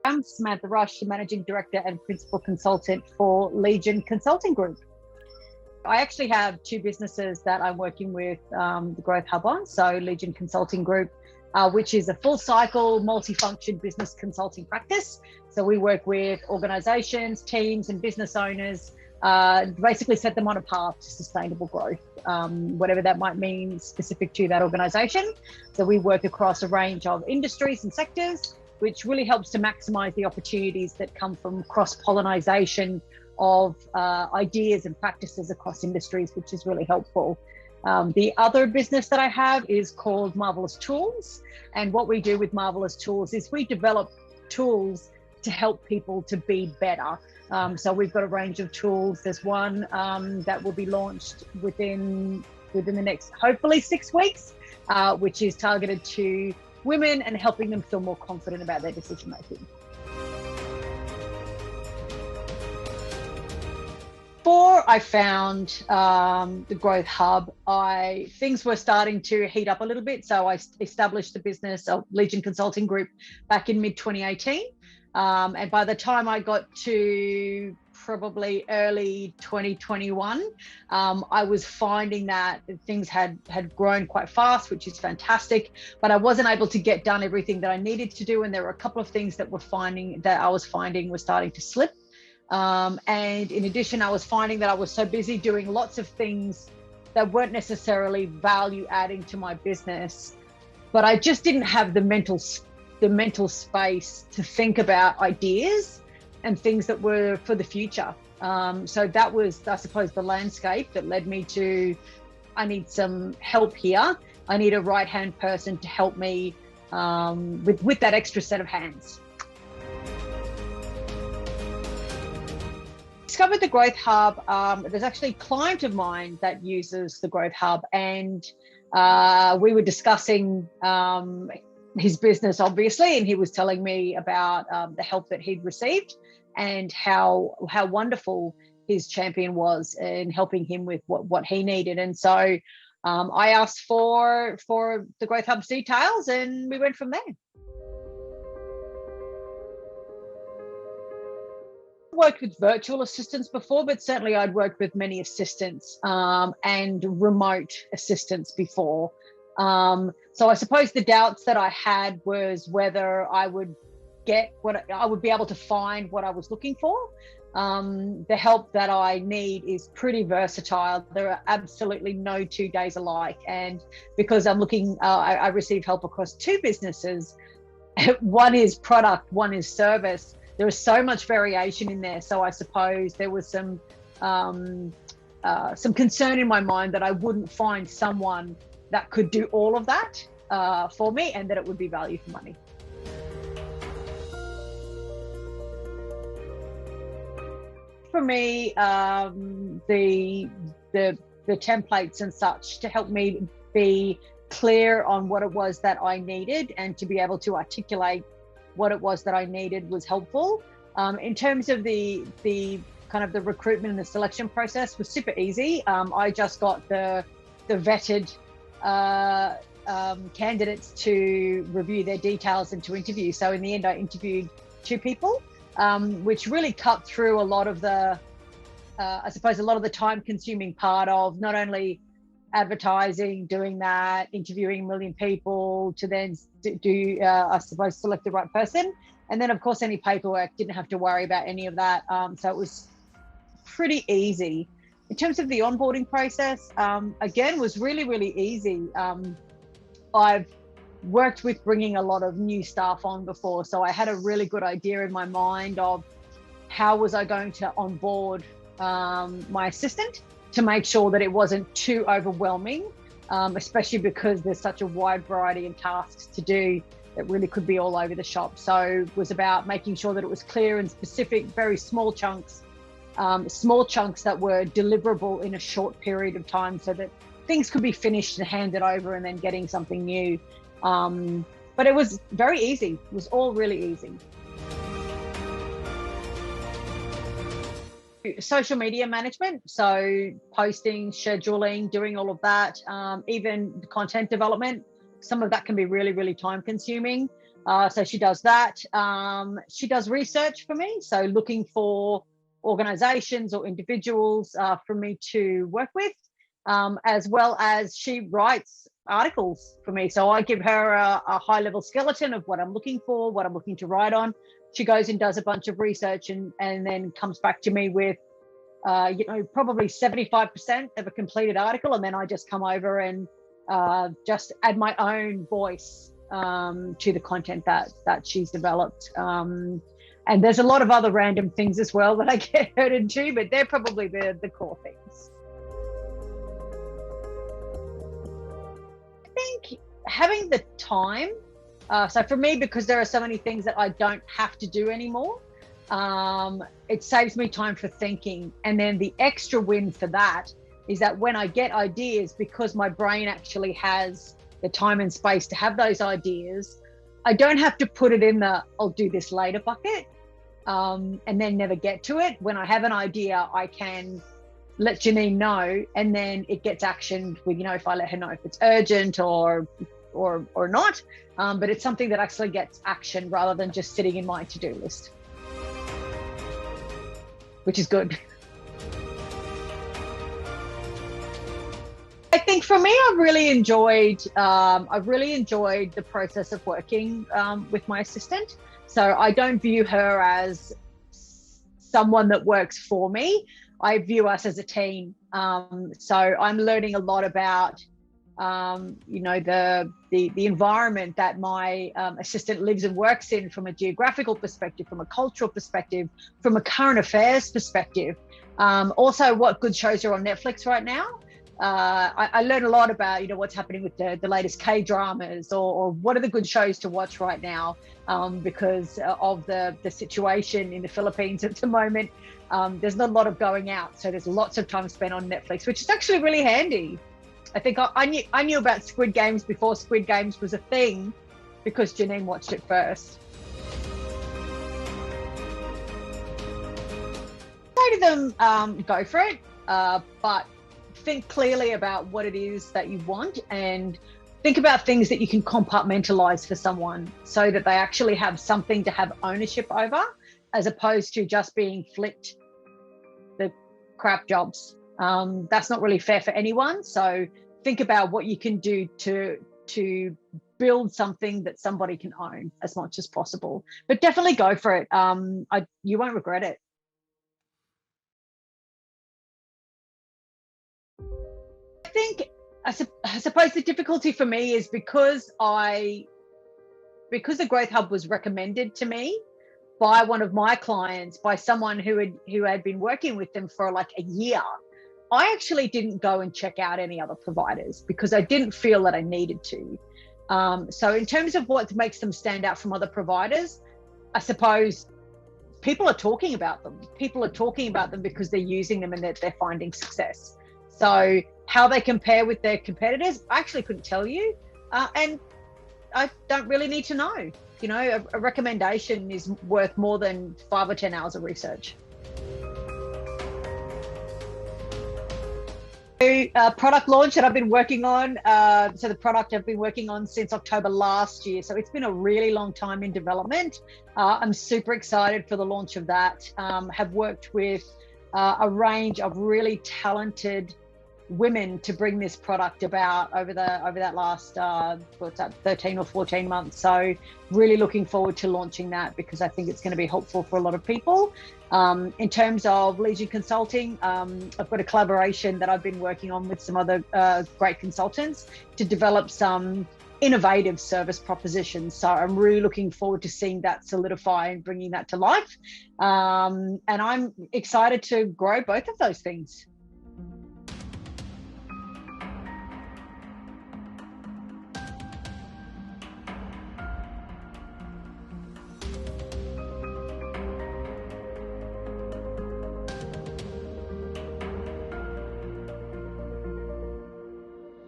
I'm Samantha Rush, the Managing Director and Principal Consultant for Legion Consulting Group. I actually have two businesses that I'm working with the Growth Hub on. So Legion Consulting Group, which is a full cycle, multifunction business consulting practice. So we work with organizations, teams, and business owners, basically set them on a path to sustainable growth, whatever that might mean specific to that organization. So we work across a range of industries and sectors, which really helps to maximize the opportunities that come from cross-pollination of ideas and practices across industries, which is really helpful. The other business that I have is called Marvelous Tools. And what we do with Marvelous Tools is we develop tools to help people to be better. So we've got a range of tools. There's one that will be launched within the next, hopefully 6 weeks, which is targeted to women and helping them feel more confident about their decision making. Before I found the Growth Hub, things were starting to heat up a little bit. So I established the business of Legion Consulting Group back in mid-2018. And by the time I got to probably early 2021, I was finding that things had grown quite fast, which is fantastic, but I wasn't able to get done everything that I needed to do. And there were a couple of things that I was finding were starting to slip. And in addition, I was finding that I was so busy doing lots of things that weren't necessarily value adding to my business, but I just didn't have the mental space to think about ideas and things that were for the future. So that was, I suppose, the landscape that led me to, I need some help here. I need a right-hand person to help me with that extra set of hands. Discovered the Growth Hub. There's actually a client of mine that uses the Growth Hub, and we were discussing his business, obviously, and he was telling me about the help that he'd received and how wonderful his champion was in helping him with what he needed. And so I asked for the Growth Hub's details, and we went from there. Worked with virtual assistants before, but certainly I'd worked with many assistants and remote assistants before. So I suppose the doubts that I had was whether I would be able to find what I was looking for. The help that I need is pretty versatile. There are absolutely no 2 days alike. And because I'm looking, I receive help across two businesses. One is product, one is service. There is so much variation in there. So I suppose there was some concern in my mind that I wouldn't find someone that could do all of that for me, and that it would be value for money. For me, the templates and such to help me be clear on what it was that I needed and to be able to articulate what it was that I needed was helpful. In terms of the kind of the recruitment and the selection process was super easy. I just got the vetted candidates to review their details and to interview. So in the end, I interviewed 2 people, which really cut through a lot of the, I suppose, a lot of the time consuming part of not only advertising, doing that, interviewing a million people to then do, I suppose, select the right person. And then of course, any paperwork, didn't have to worry about any of that. So it was pretty easy. In terms of the onboarding process, again, was really, really easy. I've worked with bringing a lot of new staff on before, so I had a really good idea in my mind of how was I going to onboard my assistant to make sure that it wasn't too overwhelming, especially because there's such a wide variety of tasks to do that really could be all over the shop. So it was about making sure that it was clear and specific, very small chunks that were deliverable in a short period of time so that things could be finished and handed over and then getting something new. But it was very easy. It was all really easy. Social media management, so posting, scheduling, doing all of that, even content development. Some of that can be really, really time consuming. So she does that. She does research for me, so looking for organizations or individuals for me to work with, as well as she writes articles for me. So I give her a high level skeleton of what I'm looking for, what I'm looking to write on. She goes and does a bunch of research and then comes back to me with probably 75% of a completed article, and then I just come over and just add my own voice to the content that she's developed. And there's a lot of other random things as well that I get her to do, but they're probably the core things. I think having the time. So for me, because there are so many things that I don't have to do anymore, it saves me time for thinking. And then the extra win for that is that when I get ideas, because my brain actually has the time and space to have those ideas, I don't have to put it in the I'll do this later bucket and then never get to it. When I have an idea, I can let Janine know, and then it gets actioned with, if I let her know if it's urgent or not, but it's something that actually gets action rather than just sitting in my to-do list, which is good. I think for me, I've really enjoyed the process of working with my assistant. So I don't view her as someone that works for me. I view us as a team. So I'm learning a lot about the environment that my assistant lives and works in, from a geographical perspective, from a cultural perspective, from a current affairs perspective. Also, what good shows are on Netflix right now. I learned a lot about what's happening with the latest K-dramas, or what are the good shows to watch right now, because of the situation in the Philippines at the moment. There's not a lot of going out, so there's lots of time spent on Netflix, which is actually really handy. I think I knew about Squid Games before Squid Games was a thing, because Janine watched it first. I say to them, go for it, but think clearly about what it is that you want, and think about things that you can compartmentalize for someone, so that they actually have something to have ownership over, as opposed to just being flipped the crap jobs. That's not really fair for anyone. So think about what you can do to build something that somebody can own as much as possible. But definitely go for it. You won't regret it. I think, I suppose the difficulty for me is because the Growth Hub was recommended to me by one of my clients, by someone who had been working with them for like a year. I actually didn't go and check out any other providers because I didn't feel that I needed to. So in terms of what makes them stand out from other providers, I suppose people are talking about them. People are talking about them because they're using them and they're finding success. So how they compare with their competitors, I actually couldn't tell you. And I don't really need to know. A recommendation is worth more than 5 or 10 hours of research. Product launch that I've been working on. So the product I've been working on since October last year. So it's been a really long time in development. I'm super excited for the launch of that. Have worked with a range of really talented women to bring this product about over that last 13 or 14 months. So really looking forward to launching that, because I think it's going to be helpful for a lot of people. In terms of Legion Consulting, I've got a collaboration that I've been working on with some other great consultants to develop some innovative service propositions. So I'm really looking forward to seeing that solidify and bringing that to life. And I'm excited to grow both of those things.